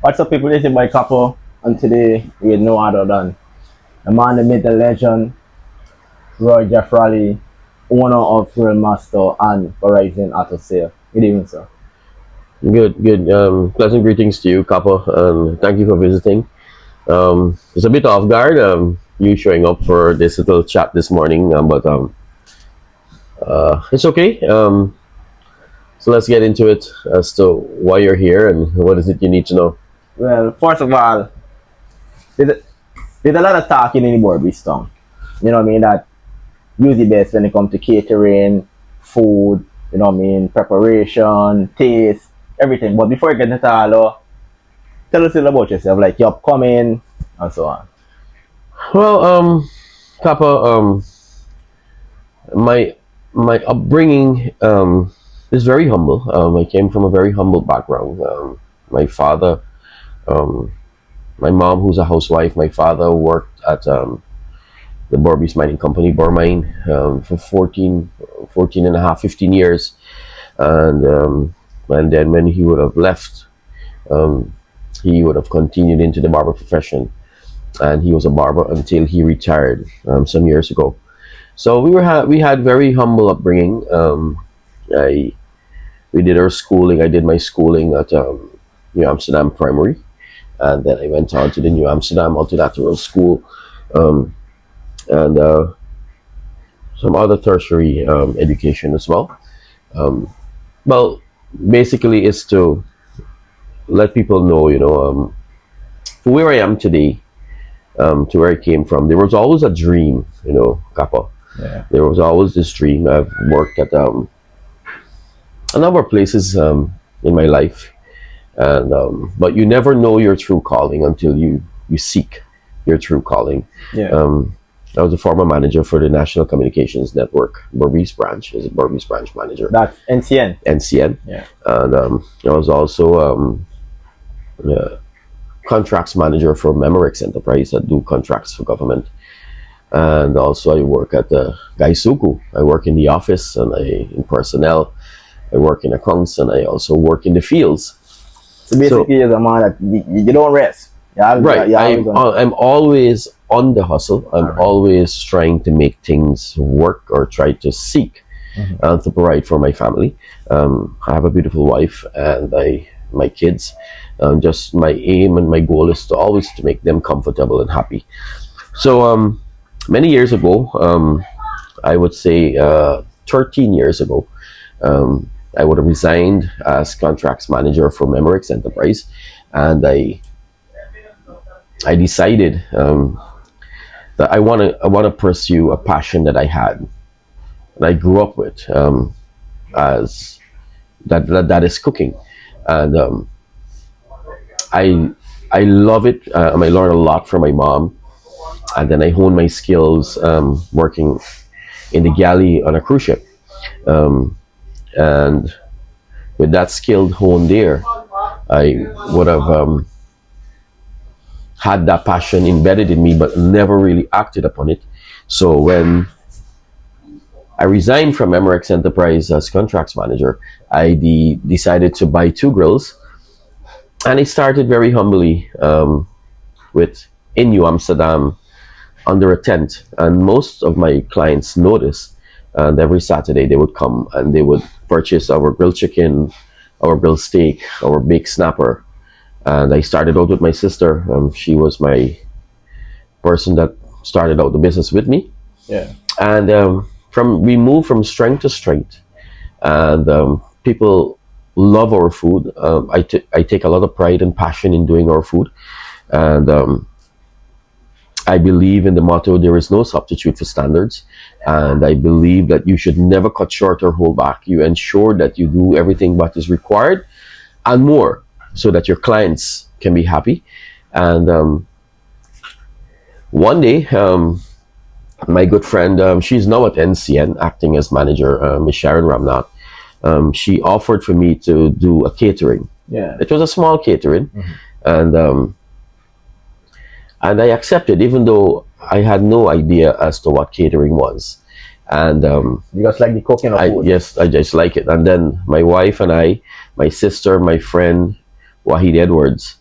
What's up, people? This is my couple, and today we no other than the man, the myth, the legend, Roy Jafarally, owner of Real Master and Verizon Auto Sale. Good evening, sir. Good, good. Pleasant greetings to you, Kappa. Thank you for visiting. It's a bit off guard, you showing up for this little chat this morning, but it's okay. So let's get into it as to why you're here and what is it you need to know. Well, first of all, there's, there's a lot of talking in the Burberry's tongue. You know what I mean? That usually best when it comes to catering, food, you know what I mean, preparation, taste, everything. But before I get into all, tell us a little about yourself, like your upcoming and so on. Well, Kappa, my my upbringing is very humble. I came from a very humble background. My father, um, my mom, who's a housewife, my father worked at the Borby's Mining Company, Bormine, for 14 and a half, 15 years. And then when he would have left, um, he would have continued into the barber profession. And he was a barber until he retired some years ago. So we had very humble upbringing. I We did our schooling. I did my schooling at New Amsterdam Primary, and then I went on to the New Amsterdam Multilateral School, um, and some other tertiary education as well. Um, well, basically, is to let people know, where I am today, to where I came from. There was always a dream, Kappa. Yeah. There was always this dream. I've worked at a number of places in my life, and but you never know your true calling until you seek your true calling. Yeah. I was a former manager for the National Communications Network, Burmese branch, as a Burmese branch manager, That's NCN. NCN, Yeah. and I was also contracts manager for Memorex Enterprise that do contracts for government. And also I work at the Gaisuku. I work in the office and in personnel. I work in accounts and I also work in the fields. So basically, you're the man that you don't rest. Right. You're always on. I'm always on the hustle. I'm Alright. always trying to make things work or try to seek to provide for my family. I have a beautiful wife and my kids. Just my aim and my goal is to always to make them comfortable and happy. So many years ago, I would say 13 years ago, I would have resigned as contracts manager for Memorex Enterprise, and I decided that I want to pursue a passion that I had and I grew up with, as that is cooking, and I I love it. I learned a lot from my mom, and then I honed my skills working in the galley on a cruise ship. Um, and with that skill honed there, I would have had that passion embedded in me, but never really acted upon it. So when I resigned from Memorex Enterprise as contracts manager, I decided to buy two grills, and I started very humbly with in New Amsterdam under a tent, and most of my clients noticed. And every Saturday they would come and they would purchase our grilled chicken, our grilled steak, our baked snapper. And I started out with my sister. She was my person that started out the business with me. Yeah. And from we moved from strength to strength, and people love our food. I take a lot of pride and passion in doing our food, and I believe in the motto, there is no substitute for standards. And I believe that you should never cut short or hold back. You ensure that you do everything what is required and more, so that your clients can be happy. And one day, my good friend, she's now at NCN acting as manager, Miss Sharon Ramnath. She offered for me to do a catering. Yeah. It was a small catering, and I accepted, even though I had no idea as to what catering was. And You just like the cooking of food. yes, I just like it. And then my wife and I, my sister, my friend Wahid Edwards,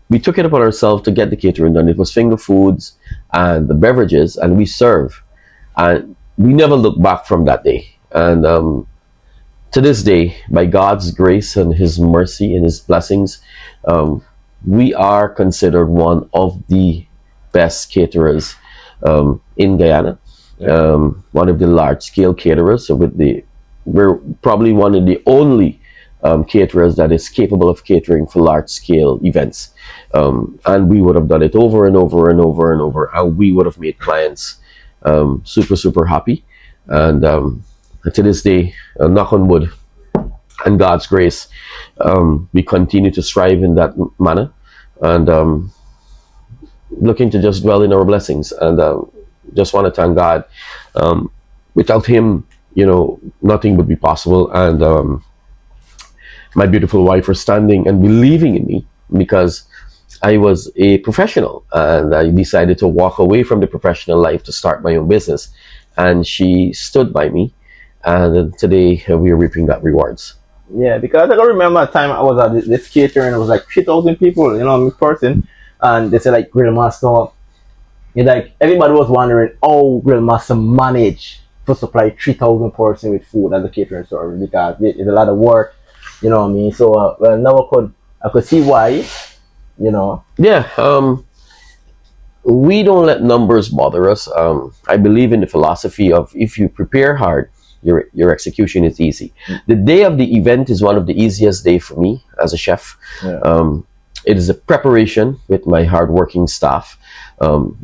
We took it upon ourselves to get the catering done. It was finger foods and the beverages, and we serve. And we never looked back from that day. And to this day, by God's grace and His mercy and His blessings, um, we are considered one of the best caterers in Guyana. Yeah. One of the large scale caterers. So we're probably one of the only caterers that is capable of catering for large scale events. And we would have done it over and over and over and over, and we would have made clients super, super happy. And to this day, knock on wood, and God's grace, we continue to strive in that manner, and looking to just dwell in our blessings. And just want to thank God. Without Him, nothing would be possible. And my beautiful wife for standing and believing in me, because I was a professional and I decided to walk away from the professional life to start my own business. And she stood by me. And today we are reaping that rewards. Yeah, because I can remember a time I was at this catering, it was like 3,000 people, in person, and they said like Grill Master, like everybody was wondering how Grill Master managed to supply 3,000 person with food as a catering service, because it's a lot of work, you know what I mean? So, well, now I could see why, you know. Yeah, we don't let numbers bother us. I believe in the philosophy of if you prepare hard, your execution is easy. The day of the event is one of the easiest day for me as a chef. Yeah. It is a preparation with my hardworking staff,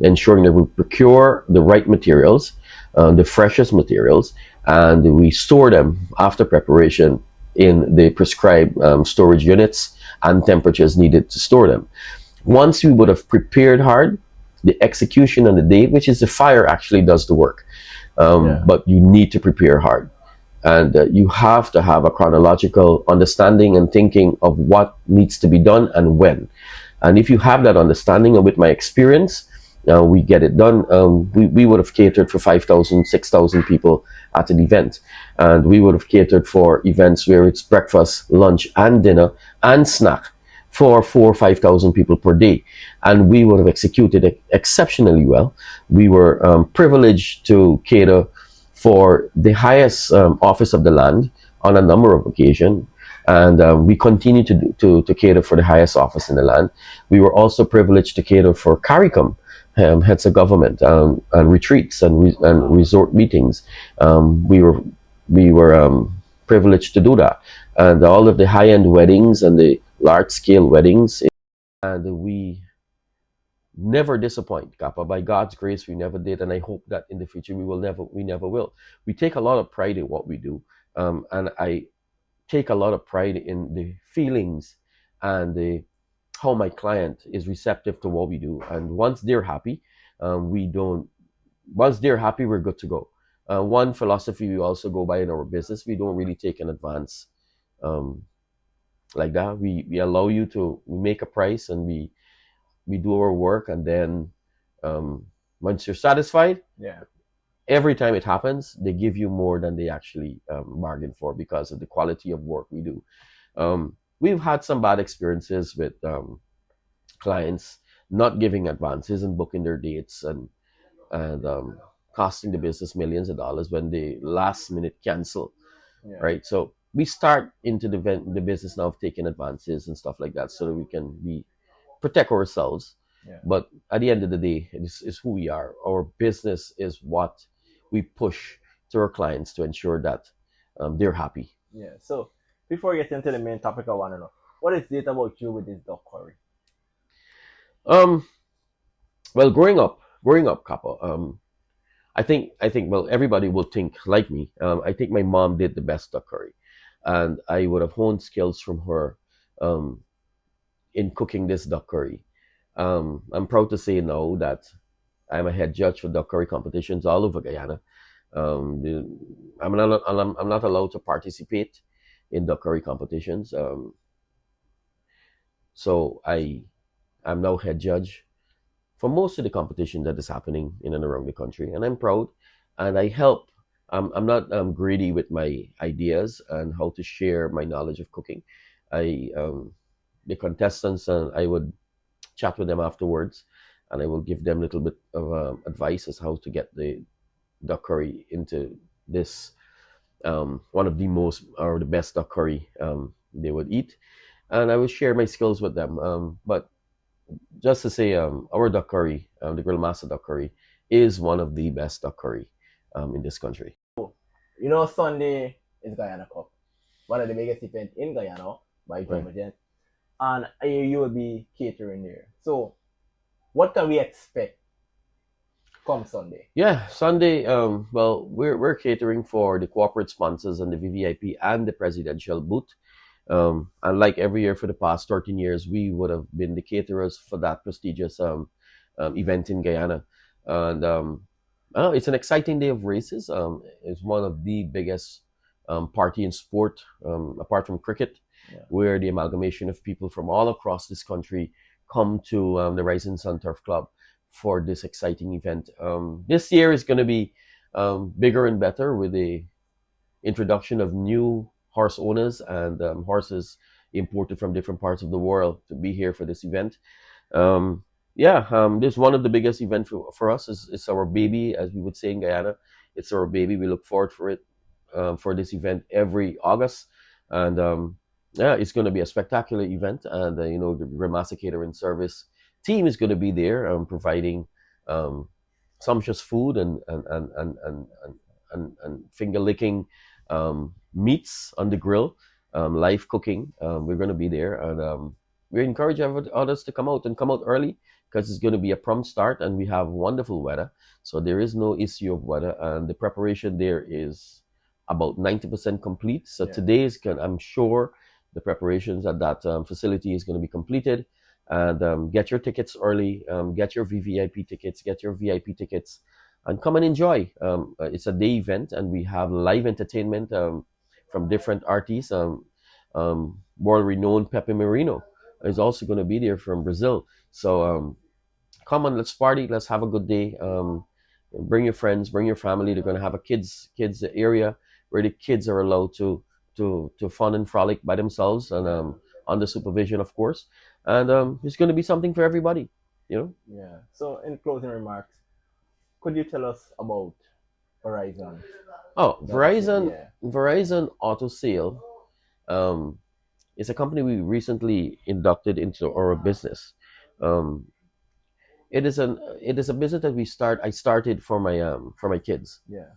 ensuring that we procure the right materials, the freshest materials, and we store them after preparation in the prescribed storage units and temperatures needed to store them. Once we would have prepared hard, the execution on the day, which is the fire, actually does the work. But you need to prepare hard. And you have to have a chronological understanding and thinking of what needs to be done and when. And if you have that understanding, and with my experience, we get it done. We would have catered for 5,000, 6,000 people at an event. And we would have catered for events where it's breakfast, lunch, and dinner, and snack for 4,000 or 5,000 people per day. And we would have executed it exceptionally well. We were privileged to cater for the highest office of the land on a number of occasions. And we continue to cater for the highest office in the land. We were also privileged to cater for CARICOM, heads of government, and retreats and resort meetings. We were privileged to do that. And all of the high-end weddings and the large-scale weddings. And we never disappoint, Kappa. By God's grace, we never did, and I hope that in the future we never will. We take a lot of pride in what we do, and I take a lot of pride in the feelings and the how my client is receptive to what we do. And once they're happy, we don't. Once they're happy, we're good to go. One philosophy we also go by in our business: we don't really take an advance um, like that. We allow you to we make a price and we do our work, and then um, once you're satisfied, Yeah. every time it happens, they give you more than they actually bargained for because of the quality of work we do. We've had some bad experiences with clients not giving advances and booking their dates, and costing the business millions of dollars when they last minute cancel, Yeah. right? So we start into the business now of taking advances and stuff like that so that we can protect ourselves. Yeah. But at the end of the day, it's who we are. Our business is what we push to our clients to ensure that they're happy. Yeah. So before we get into the main topic, I want to know what is it about you with this duck curry? Um, well, growing up, couple. I think well, everybody will think like me. I think my mom did the best duck curry, and I would have honed skills from her um, in cooking this duck curry. I'm proud to say now that I'm a head judge for duck curry competitions all over Guyana. The, I'm not allowed to participate in duck curry competitions. So I'm now head judge for most of the competition that is happening in and around the country, and I'm proud. And I help. I'm not greedy with my ideas and how to share my knowledge of cooking. I the contestants, and I would chat with them afterwards, and I will give them a little bit of advice as how to get the duck curry into this one of the most or the best duck curry they would eat, and I will share my skills with them. But just to say, our duck curry, the Grill Master duck curry, is one of the best duck curry in this country. You know, Sunday is Guyana Cup, one of the biggest events in Guyana by Right. Jumbo, and you will be catering there. So, what can we expect come Sunday? Yeah, Sunday. Well, we're catering for the corporate sponsors and the VVIP and the presidential booth. And like every year for the past 13 years, we would have been the caterers for that prestigious event in Guyana. And it's an exciting day of races. It's one of the biggest party in sport, apart from cricket, Yeah. where the amalgamation of people from all across this country come to the Rising Sun Turf Club for this exciting event. This year is going to be bigger and better with the introduction of new horse owners and horses imported from different parts of the world to be here for this event. This is one of the biggest events for us. It's our baby, as we would say in Guyana. It's our baby. We look forward for it for this event every August, and it's going to be a spectacular event. And the Remaster Catering Service team is going to be there, providing sumptuous food and finger licking meats on the grill, live cooking. We're going to be there, and we encourage others to come out early because it's going to be a prompt start, and we have wonderful weather, so there is no issue of weather, and the preparation there is about 90% complete. So Yeah. today I'm sure the preparations at that facility is going to be completed. And get your tickets early, get your VVIP tickets, get your VIP tickets, and come and enjoy. It's a day event, and we have live entertainment from different artists. World-renowned Pepe Merino is also going to be there from Brazil. So come on, let's party, let's have a good day. Bring your friends, bring your family. They're going to have a kids area where the kids are allowed to fun and frolic by themselves, and under supervision, of course. And it's going to be something for everybody, you know. Yeah. So, in closing remarks, could you tell us about Verizon? Oh, Verizon, Yeah. Verizon Auto Sale, is a company we recently inducted into our business. Um, it is a business that I started for my kids. Yeah.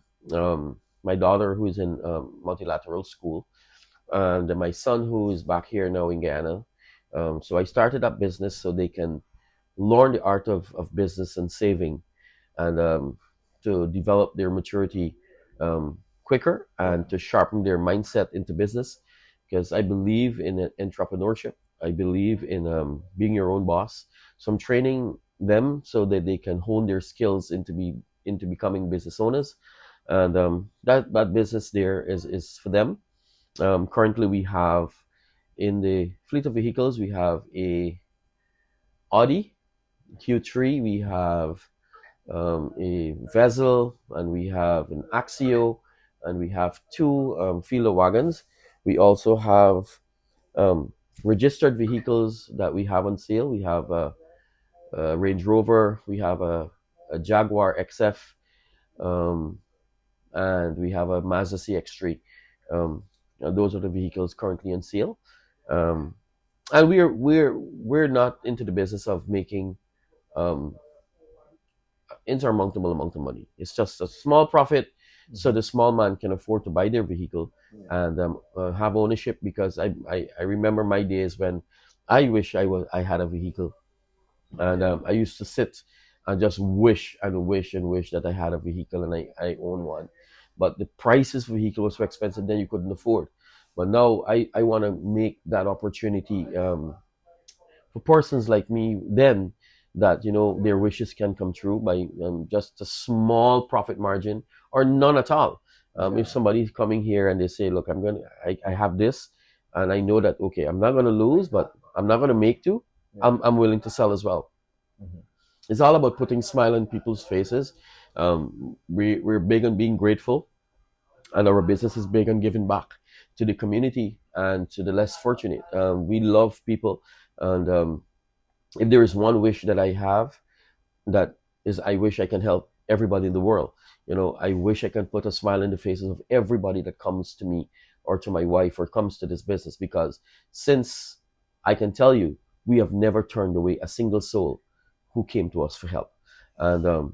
My daughter, who is in multilateral school, and my son, who is back here now in Guyana. So I started that business so they can learn the art of business and saving, and to develop their maturity quicker, and to sharpen their mindset into business. Because I believe in entrepreneurship. I believe in being your own boss. So I'm training them so that they can hone their skills into becoming business owners, and that business there is for them. Currently, we have in the fleet of vehicles, we have a Audi Q3, we have a Vezel, and we have an Axio, and we have two Fila wagons. We also have um, registered vehicles that we have on sale. We have a Range Rover, we have a Jaguar XF, um, and we have a Mazda CX-3. Those are the vehicles currently on sale. Um, and we're not into the business of making um, insurmountable amount of money. It's just a small profit, so the small man can afford to buy their vehicle and have ownership. Because I remember my days when I wish I had a vehicle, and I used to sit and just wish and wish and wish that I had a vehicle and I own one. But the prices for vehicle was so expensive, then you couldn't afford. But now I want to make that opportunity for persons like me, then, that their wishes can come true by just a small profit margin, or none at all. If somebody's coming here and they say, look, I have this, and I know that, okay, I'm not gonna lose, but I'm not gonna make two, I'm willing to sell as well. Mhm. It's all about putting smile on people's faces. We're big on being grateful, and our business is big on giving back to the community. and to the less fortunate. We love people, and if there is one wish that I have, that is, I wish I can help everybody in the world. I wish I can put a smile in the faces of everybody that comes to me or to my wife or comes to this business, because since I can tell you, we have never turned away a single soul who came to us for help. And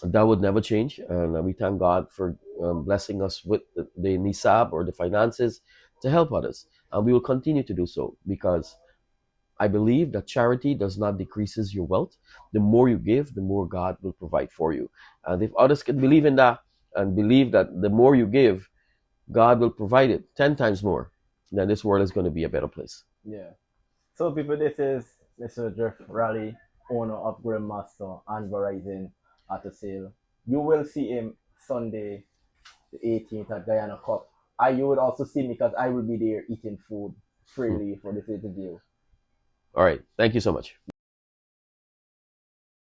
that would never change. And we thank God for blessing us with the nisab, or the finances, to help others. And we will continue to do so, because I believe that charity does not decreases your wealth. The more you give, the more God will provide for you. And if others can believe in that, and believe that the more you give, God will provide it 10 times more, then this world is going to be a better place. Yeah. So people, this is Mr. Jafarally, owner of Grandmaster and Verizon Auto Sale. You will see him Sunday the 18th at Guyana Cup. You would also see me because I will be there eating food Hmm. freely for this interview. All right. Thank you so much.